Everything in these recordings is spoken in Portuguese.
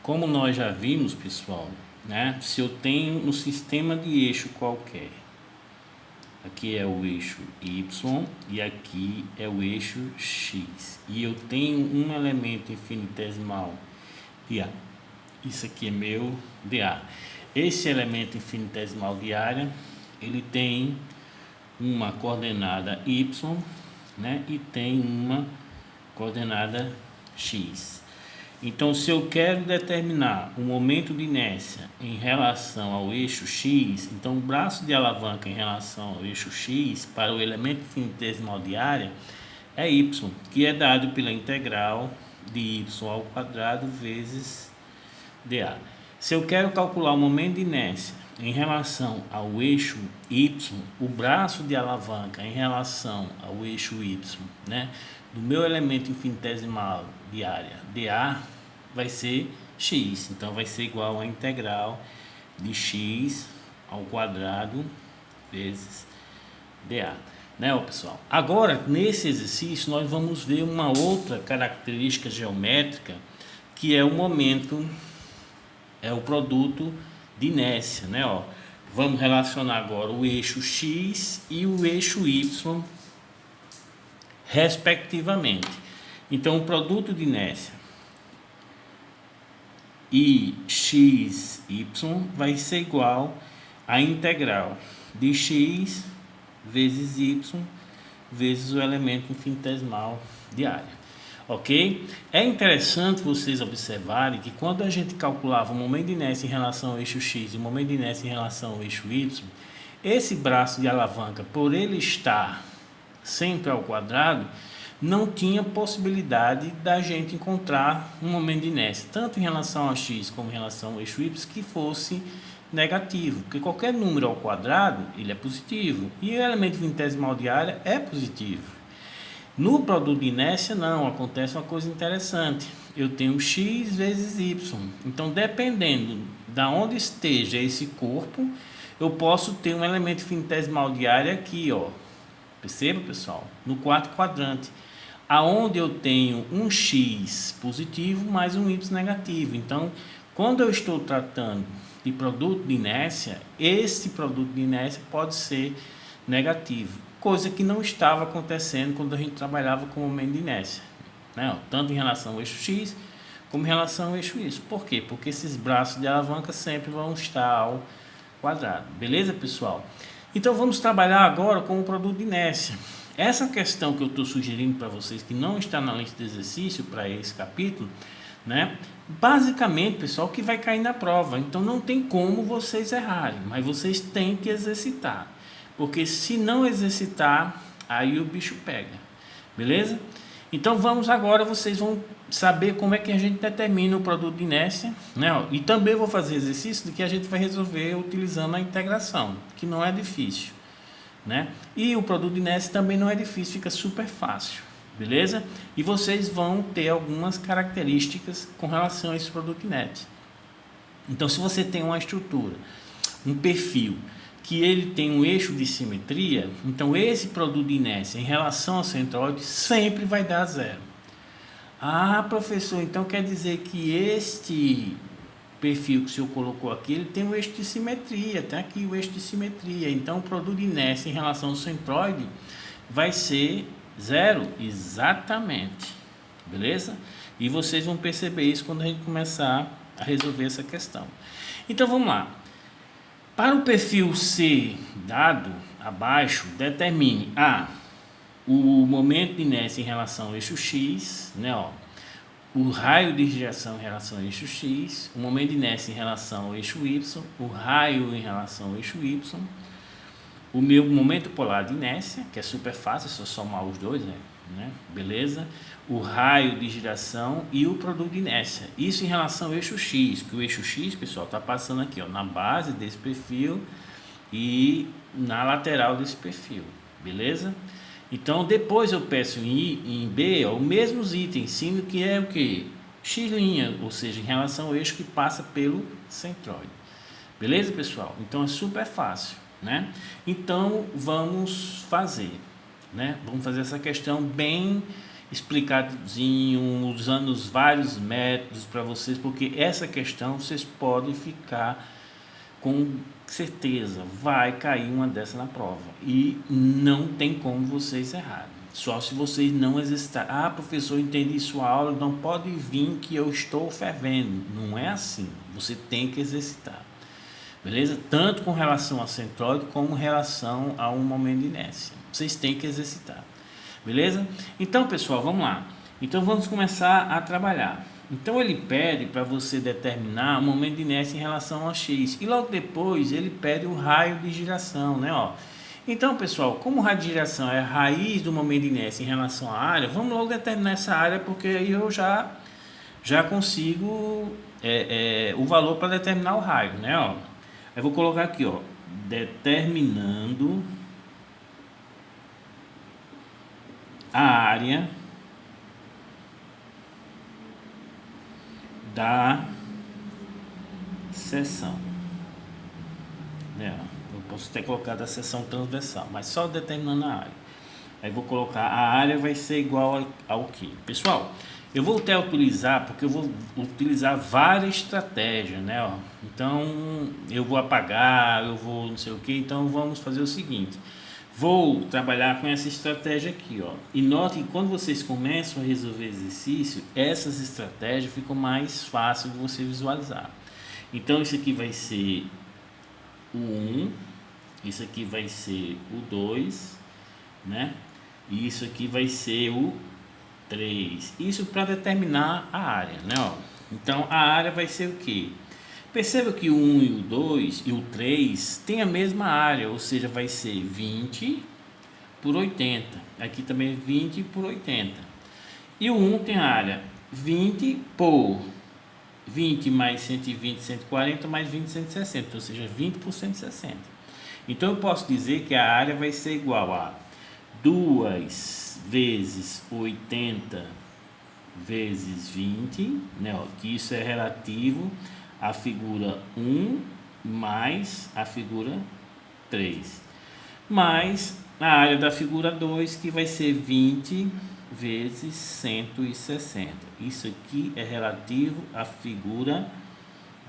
Como nós já vimos, pessoal, né? Se eu tenho um sistema de eixo qualquer, aqui é o eixo Y e aqui é o eixo X, e eu tenho um elemento infinitesimal de A. Isso aqui é meu dA. Esse elemento infinitesimal de área, ele tem uma coordenada y, né, e tem uma coordenada x. Então, se eu quero determinar o momento de inércia em relação ao eixo x, então o braço de alavanca em relação ao eixo x para o elemento infinitesimal de área é y, que é dado pela integral de y ao quadrado vezes dA. Se eu quero calcular o momento de inércia em relação ao eixo y, o braço de alavanca em relação ao eixo y, né, do meu elemento infinitesimal de área dA vai ser x. Então vai ser igual a integral de x ao quadrado vezes dA. Né, pessoal? Agora, nesse exercício, nós vamos ver uma outra característica geométrica, que é o momento, é o produto de inércia, né? Ó, vamos relacionar agora o eixo x e o eixo y, respectivamente. Então, o produto de inércia I x y vai ser igual à integral de x vezes y vezes o elemento infinitesimal de área. Ok? É interessante vocês observarem que quando a gente calculava o momento de inércia em relação ao eixo x e o momento de inércia em relação ao eixo y, esse braço de alavanca, por ele estar sempre ao quadrado, não tinha possibilidade da gente encontrar um momento de inércia, tanto em relação a x como em relação ao eixo y, que fosse negativo, porque qualquer número ao quadrado ele é positivo e o elemento infinitesimal de área é positivo. No produto de inércia não, acontece uma coisa interessante. Eu tenho x vezes y. Então, dependendo de onde esteja esse corpo, eu posso ter um elemento infinitesimal de área aqui, ó. Perceba, pessoal? No quarto quadrante, aonde eu tenho um x positivo mais um y negativo. Então, quando eu estou tratando de produto de inércia, esse produto de inércia pode ser negativo, coisa que não estava acontecendo quando a gente trabalhava com o momento de inércia, né? Tanto em relação ao eixo x como em relação ao eixo y. Por quê? Porque esses braços de alavanca sempre vão estar ao quadrado. Beleza, pessoal? Então vamos trabalhar agora com o produto de inércia. Essa questão que eu estou sugerindo para vocês, que não está na lista de exercício para esse capítulo, né? Basicamente, pessoal, que vai cair na prova. Então não tem como vocês errarem, mas vocês têm que exercitar. Porque se não exercitar, aí o bicho pega. Beleza? Então vamos agora, vocês vão saber como é que a gente determina o produto de inércia, né? E também vou fazer exercício de que a gente vai resolver utilizando a integração, que não é difícil, né? E o produto de inércia também não é difícil, fica super fácil. Beleza? E vocês vão ter algumas características com relação a esse produto de inércia. Então, se você tem uma estrutura, um perfil, que ele tem um eixo de simetria, então esse produto de inércia em relação ao centroide sempre vai dar zero. Ah, professor, então quer dizer que este perfil que o senhor colocou aqui, ele tem um eixo de simetria, tem aqui o eixo de simetria, então o produto de inércia em relação ao centroide vai ser zero, exatamente, beleza? E vocês vão perceber isso quando a gente começar a resolver essa questão. Então vamos lá. Para o perfil C dado abaixo, determine o momento de inércia em relação ao eixo X, né, ó, o raio de radiação em relação ao eixo X, o momento de inércia em relação ao eixo Y, o raio em relação ao eixo Y, o meu momento polar de inércia, que é super fácil, é só somar os dois, né? Beleza? O raio de giração e o produto de inércia. Isso em relação ao eixo X, que o eixo X, pessoal, está passando aqui, ó, na base desse perfil e na lateral desse perfil. Beleza? Então, depois eu peço em B, ó, os mesmos itens, sendo que é o que? X', ou seja, em relação ao eixo que passa pelo centroide. Beleza, pessoal? Então, é super fácil, né? Então, vamos fazer, né? Vamos fazer essa questão bem explicadinho, usando os vários métodos para vocês, porque essa questão vocês podem ficar com certeza, vai cair uma dessa na prova e não tem como vocês errarem, só se vocês não exercitarem. Ah, professor, entendi sua aula, não pode vir que eu estou fervendo. Não é assim, você tem que exercitar, beleza? Tanto com relação a centróide como em relação a um momento de inércia, vocês têm que exercitar, beleza? Então, pessoal, vamos lá. Então, vamos começar a trabalhar. Então, ele pede para você determinar o momento de inércia em relação a x. E logo depois, ele pede o raio de giração, né? Ó. Então, pessoal, como o raio de giração é a raiz do momento de inércia em relação à área, vamos logo determinar essa área, porque aí eu já consigo o valor para determinar o raio, né? Ó. Eu vou colocar aqui, ó, determinando a área da seção, né? Eu posso ter colocado a seção transversal, mas só determinando a área. Aí vou colocar a área vai ser igual ao que? Pessoal, eu vou até utilizar, porque eu vou utilizar várias estratégias, né? Ó. Então, eu vou apagar, eu vou não sei o que, então vamos fazer o seguinte. Vou trabalhar com essa estratégia aqui, ó. E note que quando vocês começam a resolver exercício, essas estratégias ficam mais fáceis de você visualizar. Então, isso aqui vai ser o 1, isso aqui vai ser o 2, né? E isso aqui vai ser o 3. Isso para determinar a área, né? Ó. Então, a área vai ser o quê? Perceba que o 1 e o 2 e o 3 tem a mesma área, ou seja, vai ser 20 por 80. Aqui também é 20 por 80. E o 1 tem a área 20 por 20 mais 120, 140 mais 20, 160, ou seja, 20 por 160. Então, eu posso dizer que a área vai ser igual a 2 vezes 80 vezes 20, né? Ó, que isso é relativo a figura 1 mais a figura 3, mais a área da figura 2, que vai ser 20 vezes 160. Isso aqui é relativo à figura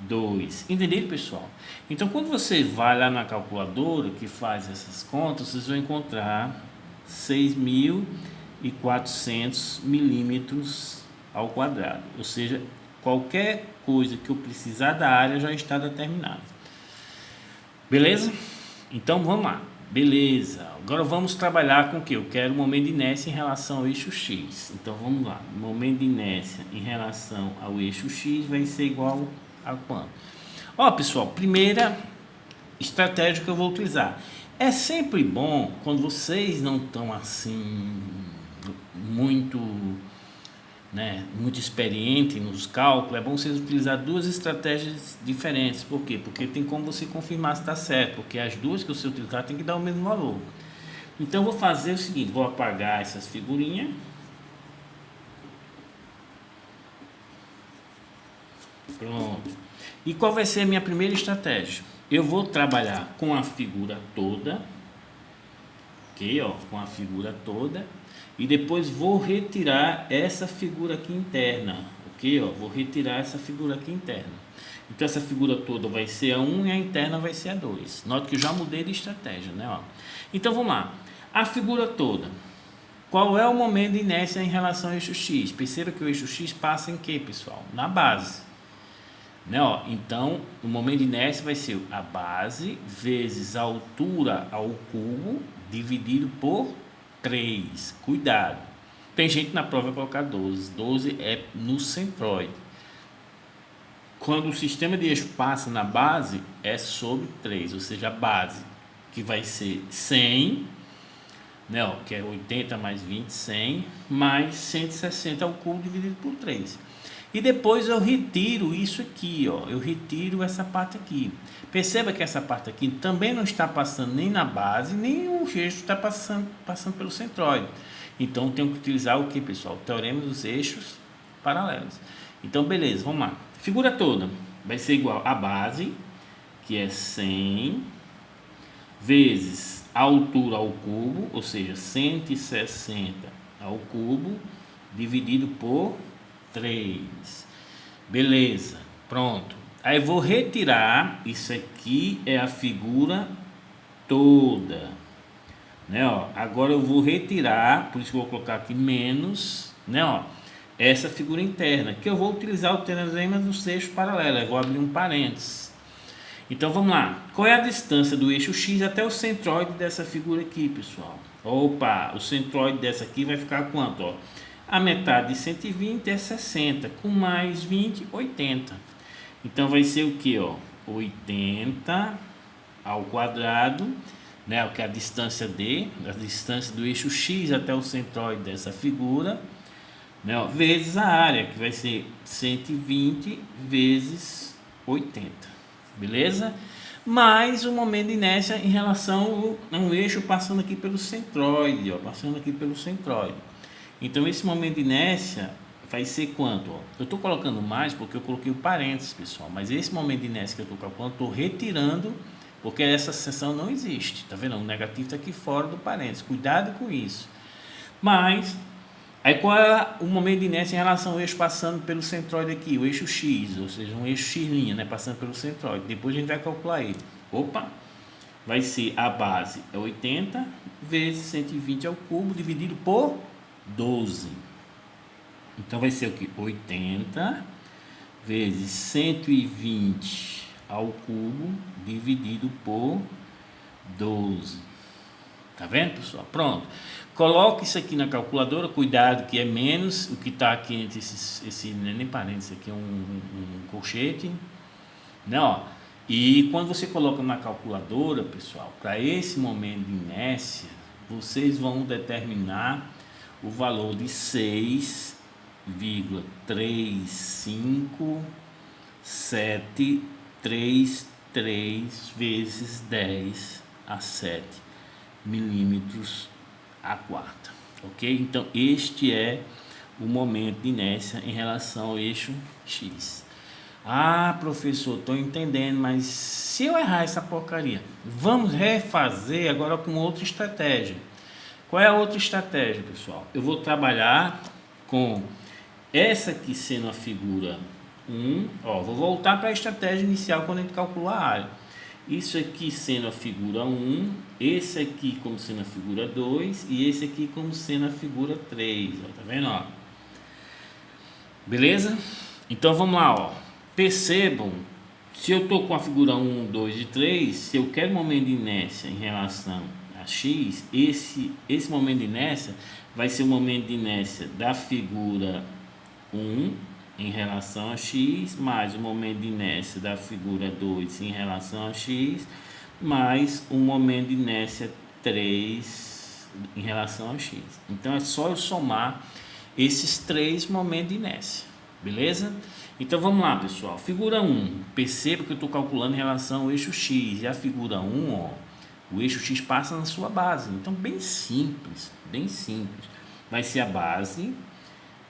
2. Entenderam, pessoal? Então, quando você vai lá na calculadora que faz essas contas, vocês vão encontrar 6.400 milímetros ao quadrado, ou seja, qualquer coisa que eu precisar da área já está determinada. Beleza? Então vamos lá. Beleza. Agora vamos trabalhar com o que? Eu quero o momento de inércia em relação ao eixo X. Então vamos lá. O momento de inércia em relação ao eixo X vai ser igual a quanto? Ó, pessoal, primeira estratégia que eu vou utilizar. É sempre bom quando vocês não estão assim muito experiente nos cálculos, é bom vocês utilizar duas estratégias diferentes. Por quê? Porque tem como você confirmar se está certo, porque as duas que você utilizar tem que dar o mesmo valor. Então, eu vou fazer o seguinte, vou apagar essas figurinhas. Pronto. E qual vai ser a minha primeira estratégia? Eu vou trabalhar com a figura toda, ok, ó, com a figura toda. E depois vou retirar essa figura aqui interna, ok? Ó, vou retirar essa figura aqui interna. Então, essa figura toda vai ser a 1 e a interna vai ser a 2. Note que eu já mudei de estratégia, né? Ó. Então, vamos lá. A figura toda. Qual é o momento de inércia em relação ao eixo X? Perceba que o eixo X passa em quê, pessoal? Na base. Né? Ó, então, o momento de inércia vai ser a base vezes a altura ao cubo dividido por 3. Cuidado. Tem gente na prova que vai colocar 12. 12 é no centroide. Quando o sistema de eixo passa na base, é sobre 3, ou seja, a base, que vai ser 100, né, ó, que é 80 mais 20, 100, mais 160 ao cubo dividido por 3. E depois eu retiro isso aqui, ó, eu retiro essa parte aqui. Perceba que essa parte aqui também não está passando nem na base, nem o eixo está passando pelo centroide. Então, tenho que utilizar o que, pessoal? O teorema dos eixos paralelos. Então, beleza, vamos lá. Figura toda vai ser igual a base, que é 100, vezes a altura ao cubo, ou seja, 160 ao cubo, dividido por 3. Beleza, pronto. Aí vou retirar, isso aqui é a figura toda, né, ó. Agora eu vou retirar, por isso que eu vou colocar aqui menos, né, ó, essa figura interna, que eu vou utilizar o teorema dos eixos paralelos. Eu vou abrir um parênteses. Então vamos lá. Qual é a distância do eixo X até o centroide dessa figura aqui, pessoal? Opa, o centroide dessa aqui vai ficar quanto, ó? A metade de 120 é 60, com mais 20, 80. Então vai ser o que, ó? 80 ao quadrado, né? O que é a distância D, a distância do eixo X até o centroide dessa figura, né? Ó, vezes a área, que vai ser 120 vezes 80, beleza? Mais o momento de inércia em relação a um eixo passando aqui pelo centroide, ó, passando aqui pelo centroide. Então esse momento de inércia vai ser quanto? Ó? Eu estou colocando mais porque eu coloquei o parênteses, pessoal, mas esse momento de inércia que eu estou calculando, estou retirando, porque essa seção não existe, tá vendo? O negativo está aqui fora do parênteses, cuidado com isso. Mas, aí qual é o momento de inércia em relação ao eixo passando pelo centroide aqui, o eixo X, ou seja, um eixo X', né, passando pelo centroide. Depois a gente vai calcular ele. Opa! Vai ser a base é 80 vezes 120 ao cubo dividido por 12. Então vai ser o que? 80 vezes 120 ao cubo dividido por 12. Tá vendo, pessoal? Pronto. Coloque isso aqui na calculadora. Cuidado que é menos o que está aqui entre esse nem parênteses aqui, um colchete, né? Ó. E quando você coloca na calculadora, pessoal, para esse momento de inércia, vocês vão determinar o valor de 6,35733 vezes 10 a 7 milímetros a quarta, ok? Então este é o momento de inércia em relação ao eixo X. Ah, professor, estou entendendo, mas se eu errar essa porcaria, vamos refazer agora com outra estratégia. Qual é a outra estratégia, pessoal? Eu vou trabalhar com essa aqui sendo a figura 1. Ó, vou voltar para a estratégia inicial quando a gente calcular a área. Isso aqui sendo a figura 1, esse aqui como sendo a figura 2 e esse aqui como sendo a figura 3. Ó, tá vendo? Ó? Beleza? Então vamos lá. Ó. Percebam, se eu estou com a figura 1, 2 e 3, se eu quero um momento de inércia em relação a X, esse momento de inércia vai ser o momento de inércia da figura 1 em relação a X, mais o momento de inércia da figura 2 em relação a X, mais o momento de inércia 3 em relação a X. Então é só eu somar esses 3 momentos de inércia, beleza? Então vamos lá, pessoal. Figura 1, perceba que eu estou calculando em relação ao eixo X, e a figura 1, ó, o eixo X passa na sua base. Então bem simples, bem simples. Vai ser a base,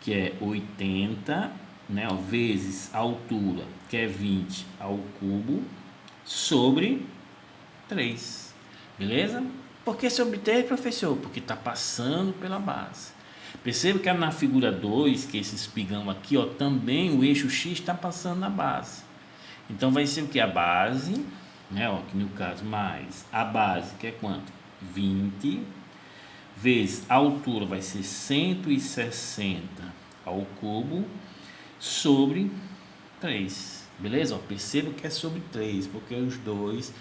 que é 80, né, ó, vezes a altura, que é 20 ao cubo, sobre 3. Beleza? Por que sobre 3, professor? Porque está passando pela base. Perceba que na figura 2, que esse espigão aqui, ó, também o eixo X está passando na base. Então vai ser o que? A base, né, ó, que no caso, mais a base, que é quanto? 20, vezes a altura vai ser 160 ao cubo, sobre 3. Beleza? Ó, perceba que é sobre 3, porque os dois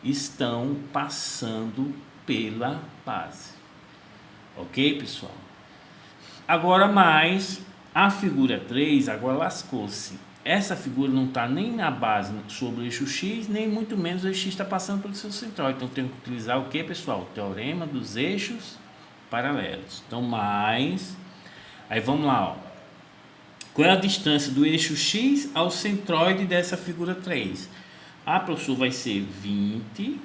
estão passando pela base. Ok, pessoal? Agora mais a figura 3, agora lascou-se. Essa figura não está nem na base sobre o eixo X, nem muito menos o eixo X está passando pelo seu centroide. Então tem que utilizar o que, pessoal? O teorema dos eixos paralelos. Então mais, aí vamos lá, ó. Qual é a distância do eixo X ao centroide dessa figura 3? Ah, professor, vai ser 20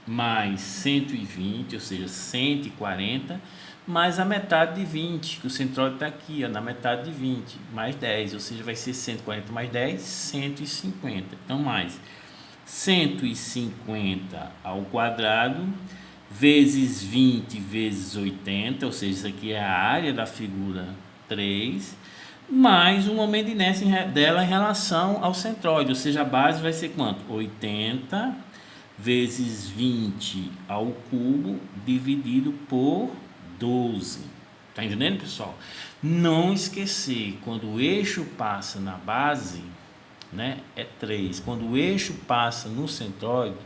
mais 120, ou seja, 140, mais a metade de 20, que o centroide está aqui, ó, na metade de 20, mais 10, ou seja, vai ser 140 mais 10, 150. Então, mais 150 ao quadrado, vezes 20 vezes 80, ou seja, isso aqui é a área da figura 3, mais o momento de inércia dela em relação ao centroide, ou seja, a base vai ser quanto? 80 vezes 20 ao cubo dividido por 12. Tá entendendo, pessoal? Não esquecer, quando o eixo passa na base, né, é 3. Quando o eixo passa no centroide,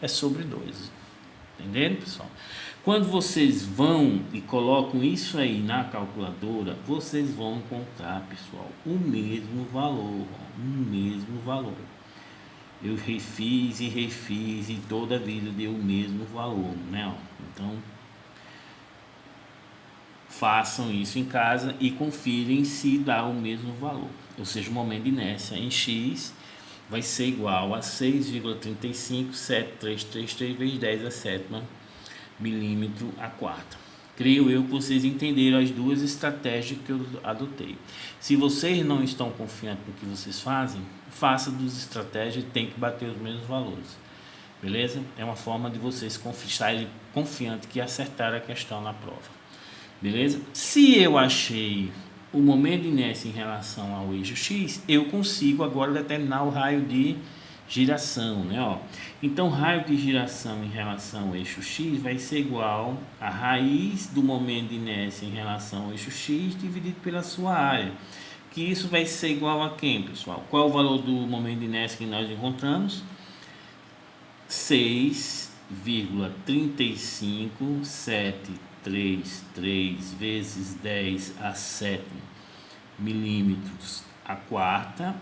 é sobre 2. Entendendo, pessoal? Quando vocês vão e colocam isso aí na calculadora, vocês vão encontrar, pessoal, o mesmo valor. O mesmo valor. Eu refiz e toda a vida deu o mesmo valor, né? Então, façam isso em casa e confirem se dá o mesmo valor. Ou seja, o momento de inércia em X vai ser igual a 6,357333 vezes 10 a sétima milímetro a quarta. Creio eu que vocês entenderam as duas estratégias que eu adotei. Se vocês não estão confiantes no que vocês fazem, faça duas estratégias e tem que bater os mesmos valores. Beleza? É uma forma de vocês estarem confiantes que acertaram a questão na prova. Beleza? Se eu achei o momento de inércia em relação ao eixo X, eu consigo agora determinar o raio de giração, né? Ó. Então, o raio de giração em relação ao eixo X vai ser igual a raiz do momento de inércia em relação ao eixo X dividido pela sua área. Que isso vai ser igual a quem, pessoal? Qual é o valor do momento de inércia que nós encontramos? 6,35733 vezes 10 a sétima milímetros a quarta,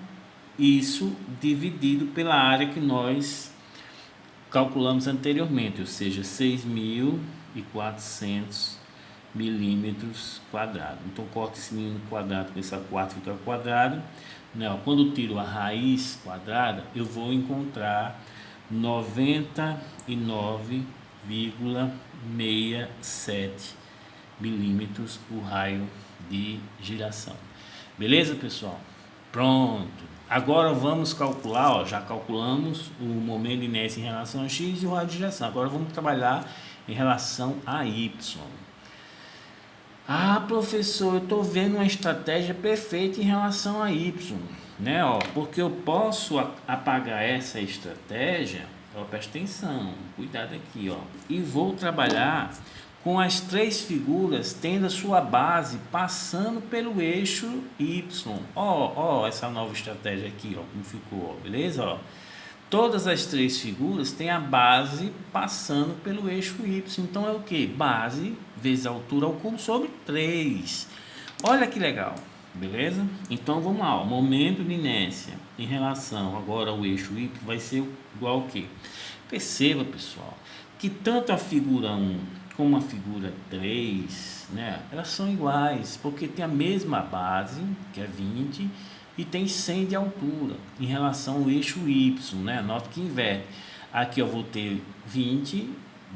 isso dividido pela área que nós calculamos anteriormente, ou seja, 6.400 milímetros quadrados. Então, corta esse milímetro quadrado com essa 4 fica quadrado. Não, quando eu tiro a raiz quadrada, eu vou encontrar 99,67 milímetros o raio de giração. Beleza, pessoal? Pronto. Agora vamos calcular, ó, já calculamos o momento de inércia em relação a X e o raio de giração. Agora vamos trabalhar em relação a Y. Ah, professor, eu estou vendo uma estratégia perfeita em relação a Y, né? Ó, porque eu posso apagar essa estratégia, ó, presta atenção, cuidado aqui, ó, e vou trabalhar com as três figuras tendo a sua base passando pelo eixo Y. Ó, essa nova estratégia aqui, ó, como ficou, ó, beleza? Ó. Todas as três figuras têm a base passando pelo eixo Y. Então é o que? Base vezes a altura ao cubo sobre 3. Olha que legal, beleza? Então vamos lá, ó. Momento de inércia em relação agora ao eixo Y vai ser igual ao que? Perceba, pessoal, que tanto a figura 1 como a figura 3, né, elas são iguais, porque tem a mesma base, que é 20, e tem 100 de altura em relação ao eixo Y, né? Nota que inverte. Aqui eu vou ter 20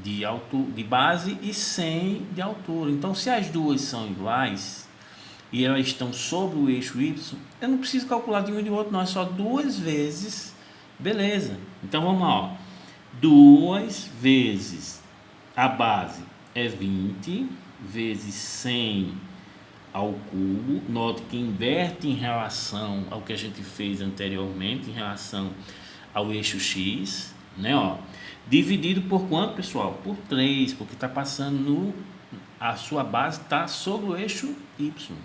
de altura, de base e 100 de altura. Então, se as duas são iguais e elas estão sobre o eixo Y, eu não preciso calcular de um e de outro, não, é só duas vezes, beleza? Então, vamos lá, ó. 2 vezes a base é 20 vezes 100 ao cubo. Note que inverte em relação ao que a gente fez anteriormente, em relação ao eixo X, né? Ó, dividido por quanto, pessoal? Por 3, porque está passando a sua base está sobre o eixo Y.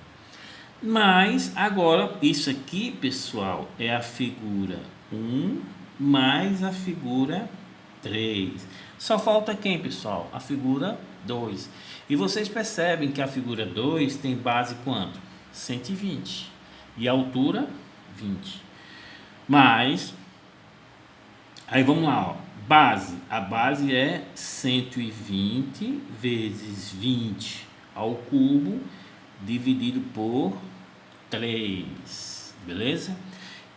Mas agora, isso aqui, pessoal, é a figura 1 mais a figura 3. Só falta quem, pessoal? A figura 2. E vocês percebem que a figura 2 tem base quanto? 120. E a altura, 20. Mas, aí vamos lá, ó. Base. A base é 120 vezes 20 ao cubo, dividido por 3. Beleza?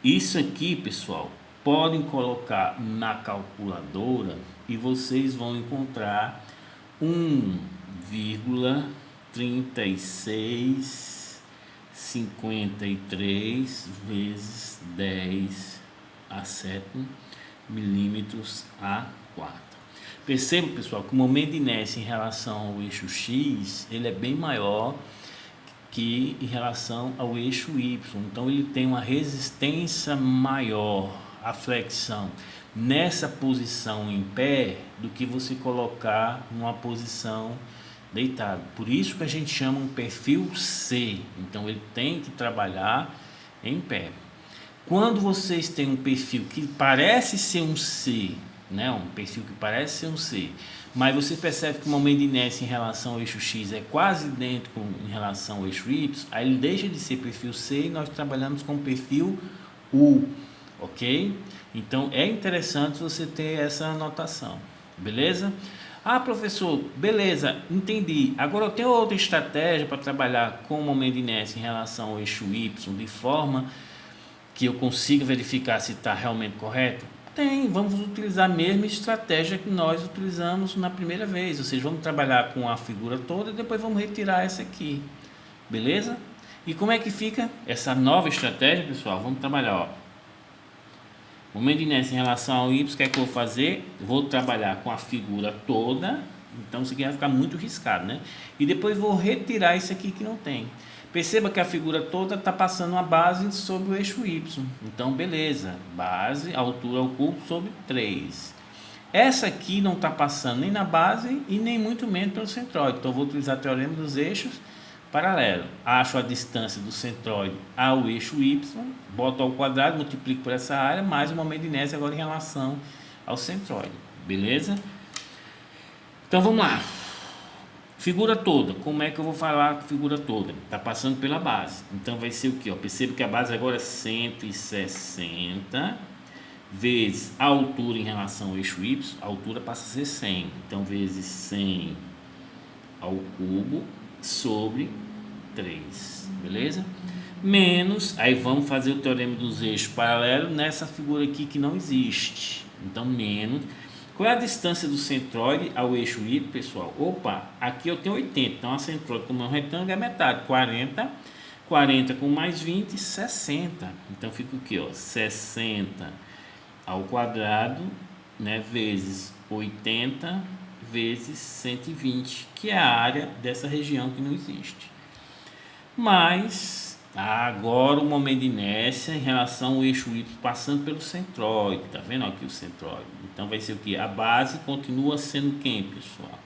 Isso aqui, pessoal, podem colocar na calculadora e vocês vão encontrar 1,3653 vezes 10 a 7 milímetros a 4. Perceba, pessoal, que o momento de inércia em relação ao eixo X, ele é bem maior que em relação ao eixo Y. Então ele tem uma resistência maior à flexão nessa posição em pé do que você colocar numa posição deitado. Por isso que a gente chama um perfil C. Então ele tem que trabalhar em pé. Quando vocês têm um perfil que parece ser um C, né, um perfil que parece ser um C, mas você percebe que o momento de inércia em relação ao eixo X é quase idêntico em relação ao eixo Y, aí ele deixa de ser perfil C e nós trabalhamos com o perfil U, ok? Então é interessante você ter essa anotação, beleza? Ah, professor, beleza, entendi. Agora eu tenho outra estratégia para trabalhar com o momento de inércia em relação ao eixo Y, de forma que eu consiga verificar se está realmente correto? Tem, vamos utilizar a mesma estratégia que nós utilizamos na primeira vez, ou seja, vamos trabalhar com a figura toda e depois vamos retirar essa aqui, beleza? E como é que fica essa nova estratégia, pessoal? Vamos trabalhar, ó. Momento de inércia em relação ao Y, o que é que eu vou fazer? Vou trabalhar com a figura toda, então isso aqui vai ficar muito riscado, né? E depois vou retirar isso aqui que não tem. Perceba que a figura toda está passando uma base sobre o eixo Y. Então, beleza. Base, altura ao cubo sobre 3. Essa aqui não está passando nem na base e nem muito menos pelo centroide. Então, vou utilizar o teorema dos eixos paralelos. Acho a distância do centroide ao eixo Y, boto ao quadrado, multiplico por essa área, mais o momento de inércia agora em relação ao centroide. Beleza? Então, vamos lá. Figura toda, como é que eu vou falar figura toda? Está passando pela base, então vai ser o que? Perceba que a base agora é 160 vezes a altura em relação ao eixo Y, a altura passa a ser 100, então vezes 100 ao cubo sobre 3, beleza? Menos, aí vamos fazer o teorema dos eixos paralelos nessa figura aqui que não existe, então menos. Qual é a distância do centroide ao eixo Y, pessoal? Opa, aqui eu tenho 80, então a centroide como é um retângulo é metade, 40, 40 com mais 20, 60. Então fica o que, ó? 60 ao quadrado, né, vezes 80 vezes 120, que é a área dessa região que não existe. Mas agora o momento de inércia em relação ao eixo Y passando pelo centroide, tá vendo aqui o centroide? Então vai ser o que? A base continua sendo quem, pessoal?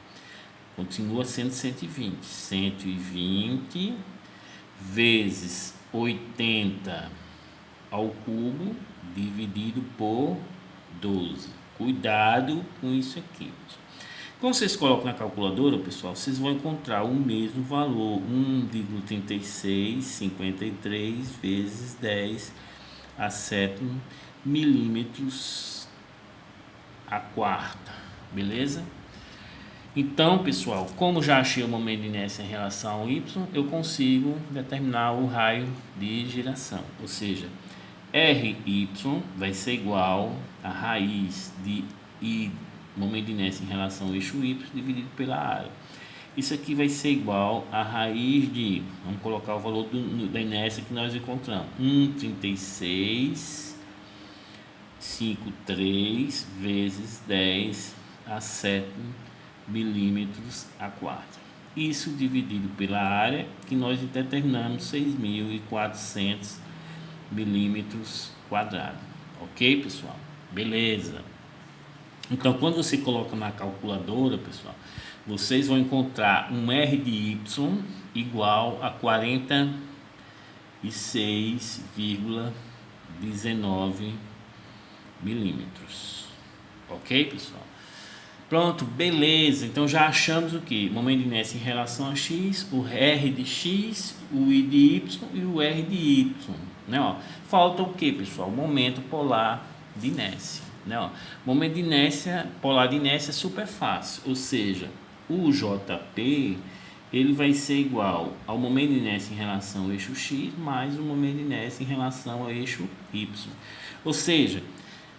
Continua sendo 120. 120 vezes 80 ao cubo dividido por 12. Cuidado com isso aqui. Quando vocês colocam na calculadora, pessoal, vocês vão encontrar o mesmo valor, 1,3653 vezes 10 a 7 milímetros a quarta, beleza? Então, pessoal, como já achei o momento de inércia em relação ao Y, eu consigo determinar o raio de giração, ou seja, RY vai ser igual a raiz de I, momento de inércia em relação ao eixo Y dividido pela área. Isso aqui vai ser igual a raiz de, vamos colocar o valor da inércia que nós encontramos, 1,3653 vezes 10 a 7 milímetros a quarta. Isso dividido pela área que nós determinamos 6.400 milímetros quadrados. Ok, pessoal? Beleza. Então, quando você coloca na calculadora, pessoal, vocês vão encontrar um R de Y igual a 46,19 milímetros. Ok, pessoal? Pronto, beleza. Então já achamos o que? Momento de inércia em relação a X, o R de X, o I de Y e o R de Y. Né, ó? Falta o que, pessoal? O momento polar de inércia. Né, ó? Momento de inércia, polar de inércia é super fácil. Ou seja, o JP ele vai ser igual ao momento de inércia em relação ao eixo X mais o momento de inércia em relação ao eixo Y. Ou seja,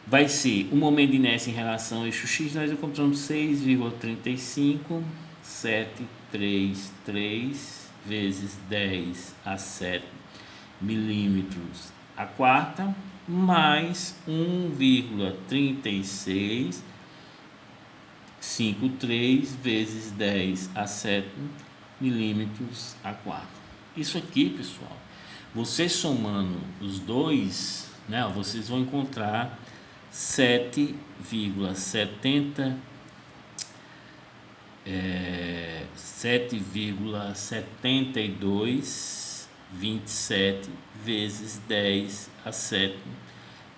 vai ser o momento de inércia em relação ao eixo X, nós encontramos 6,35733 vezes 10 a 7 milímetros a quarta, mais 1,3653 vezes 10 a 7 milímetros a quarta. Isso aqui, pessoal, vocês somando os dois, né, vocês vão encontrar 7,70 7,7227 vezes 10 a 7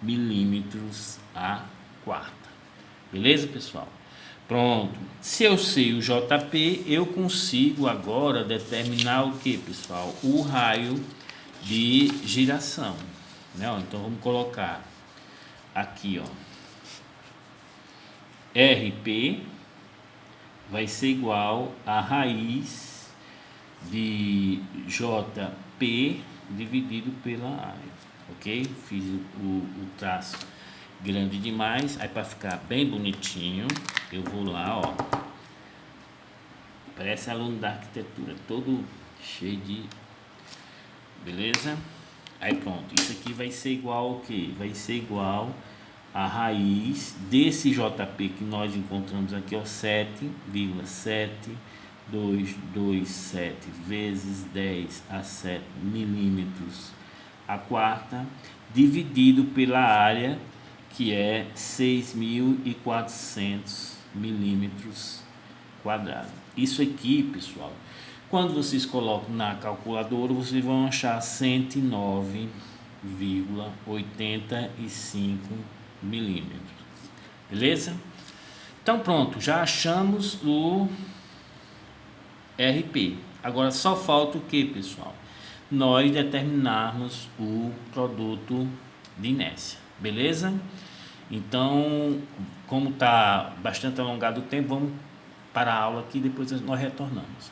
milímetros a quarta. Beleza, pessoal? Pronto. Se eu sei o JP, eu consigo agora determinar o que, pessoal? O raio de giração, né? Então vamos colocar aqui, ó. RP vai ser igual a raiz de JP dividido pela área, ok? Fiz o traço grande demais, aí para ficar bem bonitinho, eu vou lá, ó, parece aluno da arquitetura, todo cheio de, beleza? Aí pronto, isso aqui vai ser igual ao que? Vai ser igual a raiz desse JP que nós encontramos aqui, ó, 7,7227 vezes 10 a 7 milímetros a quarta, dividido pela área, que é 6.400 milímetros quadrados. Isso aqui, pessoal, quando vocês colocam na calculadora, vocês vão achar 109,85 milímetros. Beleza? Então pronto, já achamos o RP. Agora só falta o que, pessoal? Nós determinarmos o produto de inércia. Beleza? Então, como está bastante alongado o tempo, vamos para a aula aqui, depois nós retornamos.